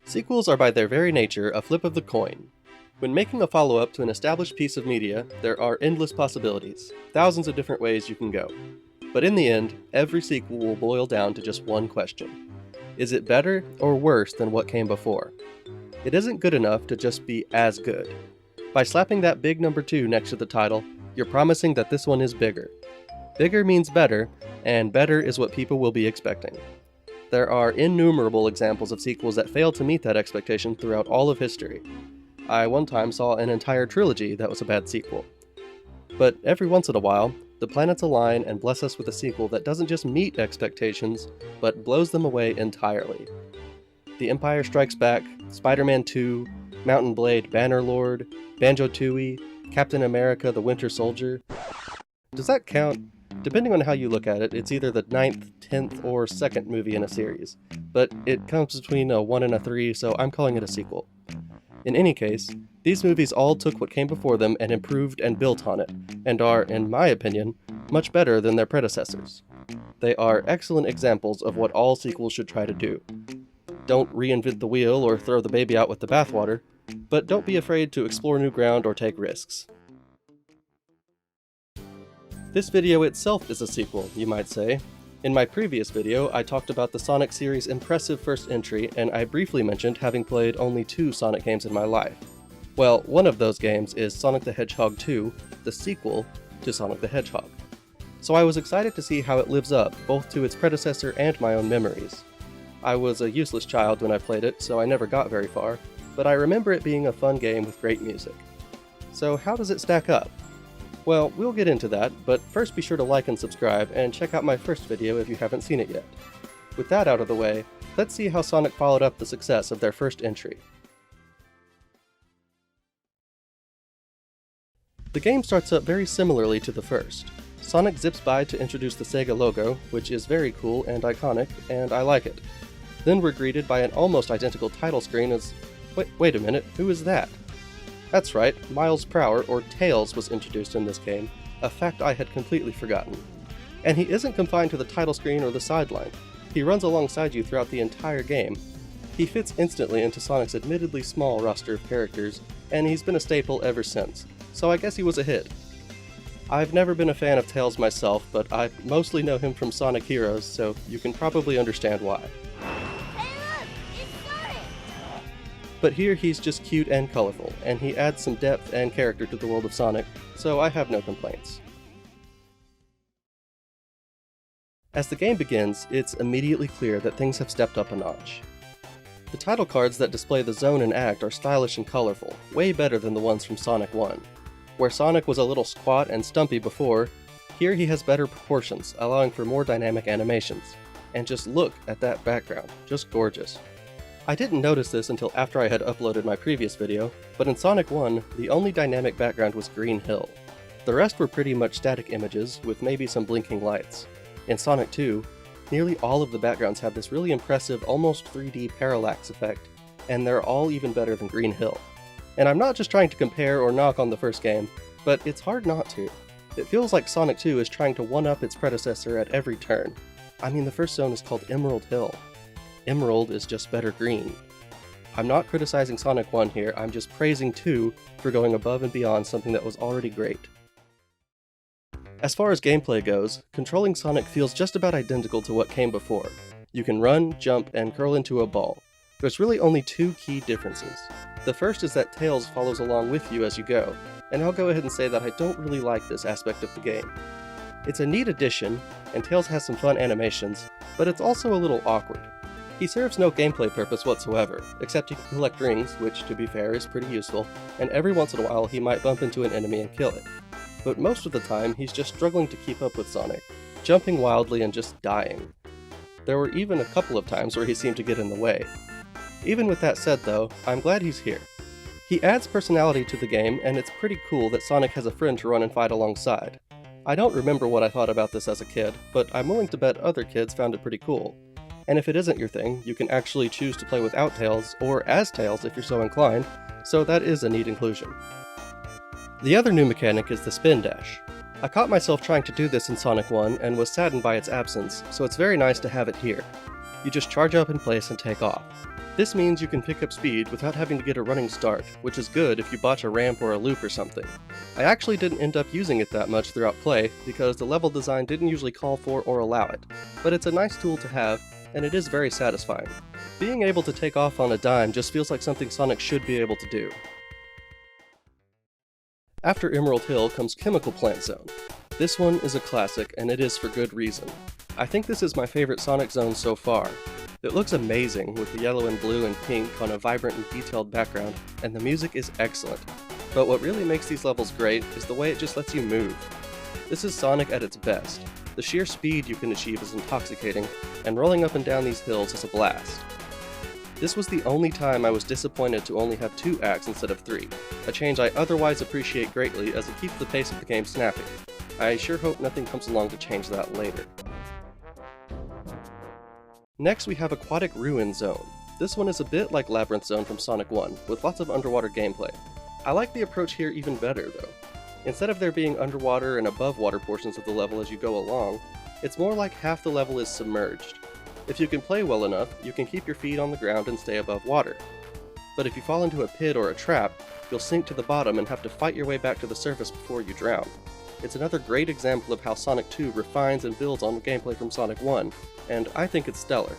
Sequels are by their very nature a flip of the coin. When making a follow-up to an established piece of media, there are endless possibilities, thousands of different ways you can go. But in the end, every sequel will boil down to just one question. Is it better or worse than what came before? It isn't good enough to just be as good. By slapping that big number 2 next to the title, you're promising that this one is bigger. Bigger means better, and better is what people will be expecting. There are innumerable examples of sequels that fail to meet that expectation throughout all of history. I one time saw an entire trilogy that was a bad sequel. But every once in a while, the planets align and bless us with a sequel that doesn't just meet expectations, but blows them away entirely. The Empire Strikes Back, Spider-Man 2, Mountain Blade Bannerlord, Banjo-Tooie, Captain America the Winter Soldier. Does that count? Depending on how you look at it, it's either the 9th, 10th, or 2nd movie in a series, but it comes between a 1 and a 3, so I'm calling it a sequel. In any case, these movies all took what came before them and improved and built on it, and are, in my opinion, much better than their predecessors. They are excellent examples of what all sequels should try to do. Don't reinvent the wheel or throw the baby out with the bathwater, but don't be afraid to explore new ground or take risks. This video itself is a sequel, you might say. In my previous video, I talked about the Sonic series' impressive first entry, and I briefly mentioned having played only 2 Sonic games in my life. Well, one of those games is Sonic the Hedgehog 2, the sequel to Sonic the Hedgehog. So I was excited to see how it lives up, both to its predecessor and my own memories. I was a useless child when I played it, so I never got very far, but I remember it being a fun game with great music. So how does it stack up? Well, we'll get into that, but first be sure to like and subscribe, and check out my first video if you haven't seen it yet. With that out of the way, let's see how Sonic followed up the success of their first entry. The game starts up very similarly to the first. Sonic zips by to introduce the Sega logo, which is very cool and iconic, and I like it. Then we're greeted by an almost identical title screen as... Wait a minute, who is that? That's right, Miles Prower, or Tails, was introduced in this game, a fact I had completely forgotten. And he isn't confined to the title screen or the sideline. He runs alongside you throughout the entire game. He fits instantly into Sonic's admittedly small roster of characters, and he's been a staple ever since, so I guess he was a hit. I've never been a fan of Tails myself, but I mostly know him from Sonic Heroes, so you can probably understand why. But here he's just cute and colorful, and he adds some depth and character to the world of Sonic, so I have no complaints. As the game begins, it's immediately clear that things have stepped up a notch. The title cards that display the zone and act are stylish and colorful, way better than the ones from Sonic 1. Where Sonic was a little squat and stumpy before, here he has better proportions, allowing for more dynamic animations. And just look at that background, just gorgeous. I didn't notice this until after I had uploaded my previous video, but in Sonic 1, the only dynamic background was Green Hill. The rest were pretty much static images, with maybe some blinking lights. In Sonic 2, nearly all of the backgrounds have this really impressive, almost 3D parallax effect, and they're all even better than Green Hill. And I'm not just trying to compare or knock on the first game, but it's hard not to. It feels like Sonic 2 is trying to one-up its predecessor at every turn. I mean, the first zone is called Emerald Hill. Emerald is just better green. I'm not criticizing Sonic 1 here, I'm just praising 2 for going above and beyond something that was already great. As far as gameplay goes, controlling Sonic feels just about identical to what came before. You can run, jump, and curl into a ball. There's really only 2 key differences. The first is that Tails follows along with you as you go, and I'll go ahead and say that I don't really like this aspect of the game. It's a neat addition, and Tails has some fun animations, but it's also a little awkward. He serves no gameplay purpose whatsoever, except he can collect rings, which, to be fair, is pretty useful, and every once in a while he might bump into an enemy and kill it. But most of the time, he's just struggling to keep up with Sonic, jumping wildly and just dying. There were even a couple of times where he seemed to get in the way. Even with that said though, I'm glad he's here. He adds personality to the game, and it's pretty cool that Sonic has a friend to run and fight alongside. I don't remember what I thought about this as a kid, but I'm willing to bet other kids found it pretty cool. And if it isn't your thing, you can actually choose to play without Tails, or as Tails if you're so inclined, so that is a neat inclusion. The other new mechanic is the spin dash. I caught myself trying to do this in Sonic 1 and was saddened by its absence, so it's very nice to have it here. You just charge up in place and take off. This means you can pick up speed without having to get a running start, which is good if you botch a ramp or a loop or something. I actually didn't end up using it that much throughout play because the level design didn't usually call for or allow it, but it's a nice tool to have, and it is very satisfying. Being able to take off on a dime just feels like something Sonic should be able to do. After Emerald Hill comes Chemical Plant Zone. This one is a classic, and it is for good reason. I think this is my favorite Sonic zone so far. It looks amazing with the yellow and blue and pink on a vibrant and detailed background, and the music is excellent. But what really makes these levels great is the way it just lets you move. This is Sonic at its best. The sheer speed you can achieve is intoxicating, and rolling up and down these hills is a blast. This was the only time I was disappointed to only have 2 acts instead of 3, a change I otherwise appreciate greatly as it keeps the pace of the game snappy. I sure hope nothing comes along to change that later. Next we have Aquatic Ruin Zone. This one is a bit like Labyrinth Zone from Sonic 1, with lots of underwater gameplay. I like the approach here even better though. Instead of there being underwater and above water portions of the level as you go along, it's more like half the level is submerged. If you can play well enough, you can keep your feet on the ground and stay above water. But if you fall into a pit or a trap, you'll sink to the bottom and have to fight your way back to the surface before you drown. It's another great example of how Sonic 2 refines and builds on gameplay from Sonic 1, and I think it's stellar.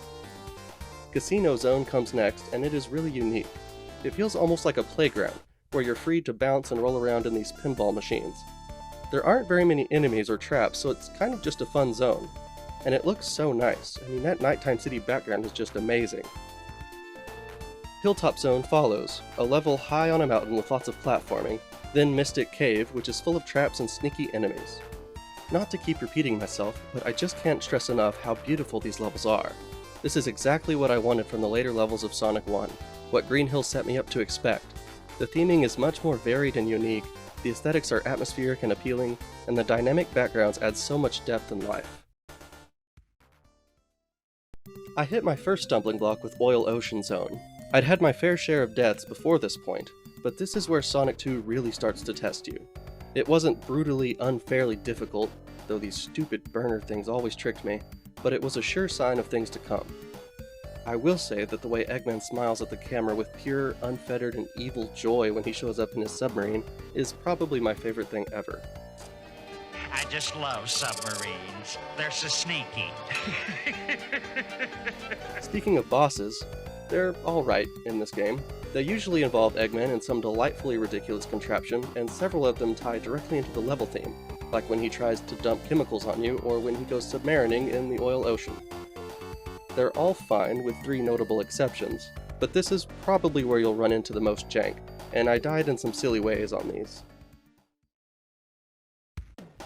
Casino Zone comes next, and it is really unique. It feels almost like a playground, where you're free to bounce and roll around in these pinball machines. There aren't very many enemies or traps, so it's kind of just a fun zone. And it looks so nice. I mean, that nighttime city background is just amazing. Hilltop Zone follows, a level high on a mountain with lots of platforming, then Mystic Cave, which is full of traps and sneaky enemies. Not to keep repeating myself, but I just can't stress enough how beautiful these levels are. This is exactly what I wanted from the later levels of Sonic 1, what Green Hill set me up to expect. The theming is much more varied and unique, the aesthetics are atmospheric and appealing, and the dynamic backgrounds add so much depth and life. I hit my first stumbling block with Oil Ocean Zone. I'd had my fair share of deaths before this point, but this is where Sonic 2 really starts to test you. It wasn't brutally, unfairly difficult, though these stupid burner things always tricked me, but it was a sure sign of things to come. I will say that the way Eggman smiles at the camera with pure, unfettered, and evil joy when he shows up in his submarine is probably my favorite thing ever. I just love submarines. They're so sneaky. Speaking of bosses, they're alright in this game. They usually involve Eggman in some delightfully ridiculous contraption, and several of them tie directly into the level theme, like when he tries to dump chemicals on you or when he goes submarining in the oil ocean. They're all fine with 3 notable exceptions, but this is probably where you'll run into the most jank, and I died in some silly ways on these.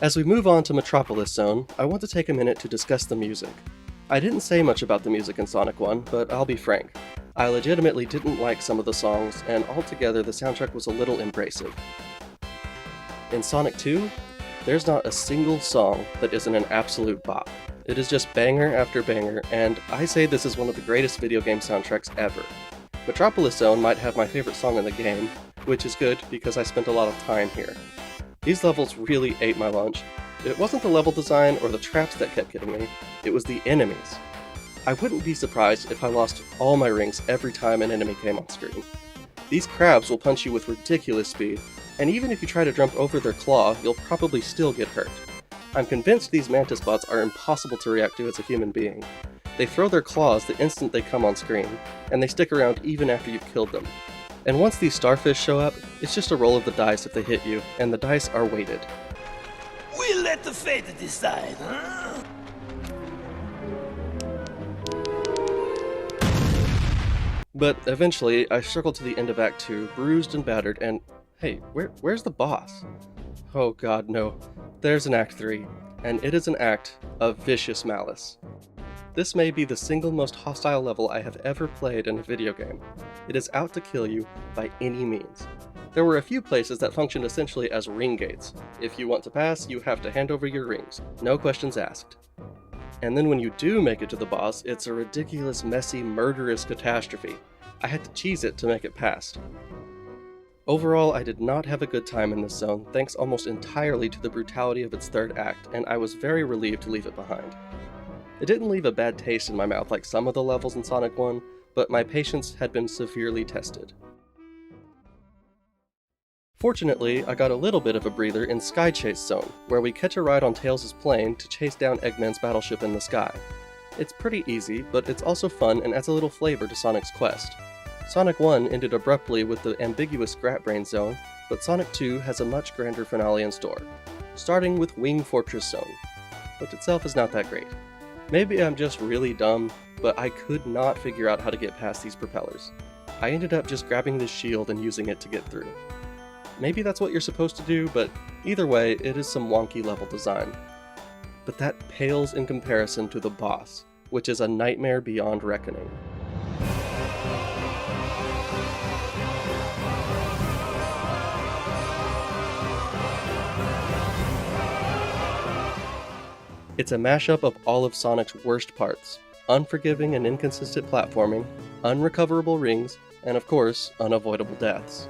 As we move on to Metropolis Zone, I want to take a minute to discuss the music. I didn't say much about the music in Sonic 1, but I'll be frank. I legitimately didn't like some of the songs, and altogether the soundtrack was a little abrasive. In Sonic 2, there's not a single song that isn't an absolute bop. It is just banger after banger, and I say this is one of the greatest video game soundtracks ever. Metropolis Zone might have my favorite song in the game, which is good because I spent a lot of time here. These levels really ate my lunch. It wasn't the level design or the traps that kept getting me, it was the enemies. I wouldn't be surprised if I lost all my rings every time an enemy came on screen. These crabs will punch you with ridiculous speed, and even if you try to jump over their claw, you'll probably still get hurt. I'm convinced these mantis bots are impossible to react to as a human being. They throw their claws the instant they come on screen, and they stick around even after you've killed them. And once these starfish show up, it's just a roll of the dice if they hit you, and the dice are weighted. We'll let the fate decide, huh? But eventually, I struggled to the end of Act 2, bruised and battered, and hey, where's the boss? Oh god, no. There's an Act 3, and it is an act of vicious malice. This may be the single most hostile level I have ever played in a video game. It is out to kill you by any means. There were a few places that functioned essentially as ring gates. If you want to pass, you have to hand over your rings, no questions asked. And then when you do make it to the boss, it's a ridiculous, messy, murderous catastrophe. I had to cheese it to make it past. Overall, I did not have a good time in this zone, thanks almost entirely to the brutality of its third act, and I was very relieved to leave it behind. It didn't leave a bad taste in my mouth like some of the levels in Sonic 1, but my patience had been severely tested. Fortunately, I got a little bit of a breather in Sky Chase Zone, where we catch a ride on Tails' plane to chase down Eggman's battleship in the sky. It's pretty easy, but it's also fun and adds a little flavor to Sonic's quest. Sonic 1 ended abruptly with the ambiguous Grat Brain Zone, but Sonic 2 has a much grander finale in store, starting with Wing Fortress Zone, which itself is not that great. Maybe I'm just really dumb, but I could not figure out how to get past these propellers. I ended up just grabbing this shield and using it to get through. Maybe that's what you're supposed to do, but either way, it is some wonky level design. But that pales in comparison to the boss, which is a nightmare beyond reckoning. It's a mashup of all of Sonic's worst parts: unforgiving and inconsistent platforming, unrecoverable rings, and of course, unavoidable deaths.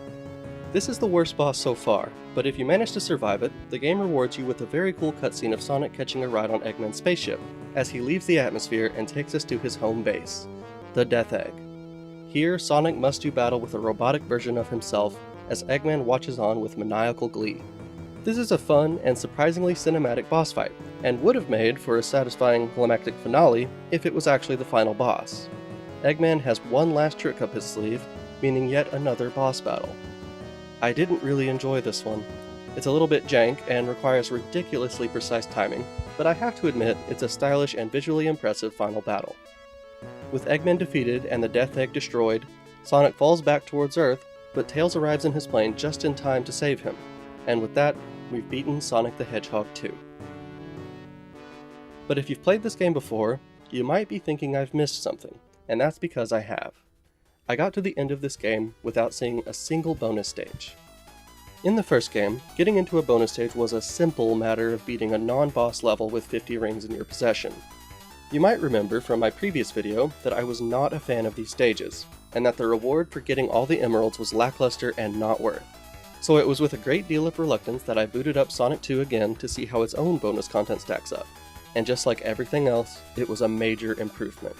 This is the worst boss so far, but if you manage to survive it, the game rewards you with a very cool cutscene of Sonic catching a ride on Eggman's spaceship, as he leaves the atmosphere and takes us to his home base, the Death Egg. Here, Sonic must do battle with a robotic version of himself, as Eggman watches on with maniacal glee. This is a fun and surprisingly cinematic boss fight, and would have made for a satisfying climactic finale if it was actually the final boss. Eggman has one last trick up his sleeve, meaning yet another boss battle. I didn't really enjoy this one. It's a little bit jank and requires ridiculously precise timing, but I have to admit it's a stylish and visually impressive final battle. With Eggman defeated and the Death Egg destroyed, Sonic falls back towards Earth, but Tails arrives in his plane just in time to save him, and with that, we've beaten Sonic the Hedgehog 2. But if you've played this game before, you might be thinking I've missed something, and that's because I have. I got to the end of this game without seeing a single bonus stage. In the first game, getting into a bonus stage was a simple matter of beating a non-boss level with 50 rings in your possession. You might remember from my previous video that I was not a fan of these stages, and that the reward for getting all the emeralds was lackluster and not worth. So it was with a great deal of reluctance that I booted up Sonic 2 again to see how its own bonus content stacks up, and just like everything else, it was a major improvement.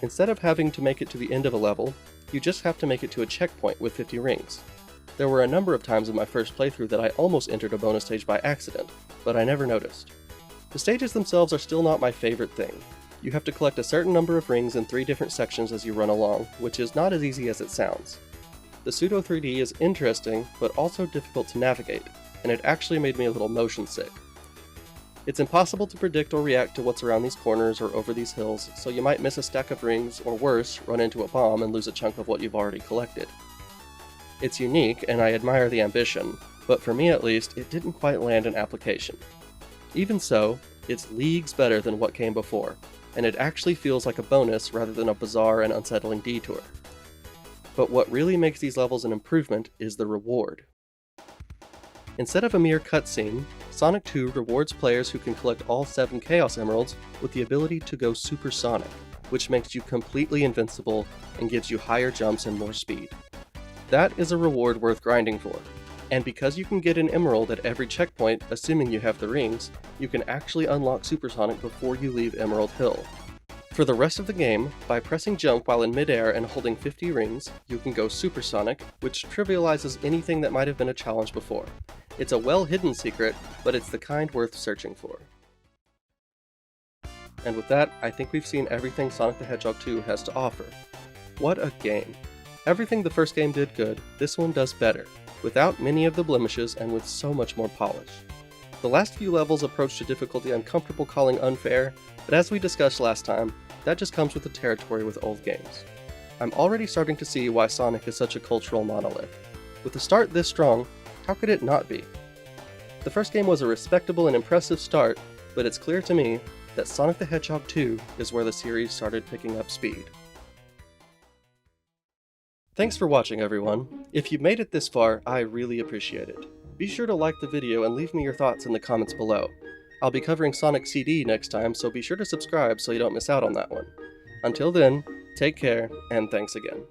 Instead of having to make it to the end of a level, you just have to make it to a checkpoint with 50 rings. There were a number of times in my first playthrough that I almost entered a bonus stage by accident, but I never noticed. The stages themselves are still not my favorite thing. You have to collect a certain number of rings in 3 different sections as you run along, which is not as easy as it sounds. The pseudo 3D is interesting, but also difficult to navigate, and it actually made me a little motion sick. It's impossible to predict or react to what's around these corners or over these hills, so you might miss a stack of rings, or worse, run into a bomb and lose a chunk of what you've already collected. It's unique, and I admire the ambition, but for me at least, it didn't quite land in application. Even so, it's leagues better than what came before, and it actually feels like a bonus rather than a bizarre and unsettling detour. But what really makes these levels an improvement is the reward. Instead of a mere cutscene, Sonic 2 rewards players who can collect all 7 Chaos Emeralds with the ability to go supersonic, which makes you completely invincible and gives you higher jumps and more speed. That is a reward worth grinding for, and because you can get an emerald at every checkpoint, assuming you have the rings, you can actually unlock Supersonic before you leave Emerald Hill. For the rest of the game, by pressing jump while in midair and holding 50 rings, you can go supersonic, which trivializes anything that might have been a challenge before. It's a well-hidden secret, but it's the kind worth searching for. And with that, I think we've seen everything Sonic the Hedgehog 2 has to offer. What a game! Everything the first game did good, this one does better, without many of the blemishes and with so much more polish. The last few levels approached a difficulty I'm comfortable calling unfair, but as we discussed last time, that just comes with the territory with old games. I'm already starting to see why Sonic is such a cultural monolith. With a start this strong, how could it not be? The first game was a respectable and impressive start, but it's clear to me that Sonic the Hedgehog 2 is where the series started picking up speed. Thanks for watching, everyone. If you've made it this far, I really appreciate it. Be sure to like the video and leave me your thoughts in the comments below. I'll be covering Sonic CD next time, so be sure to subscribe so you don't miss out on that one. Until then, take care, and thanks again.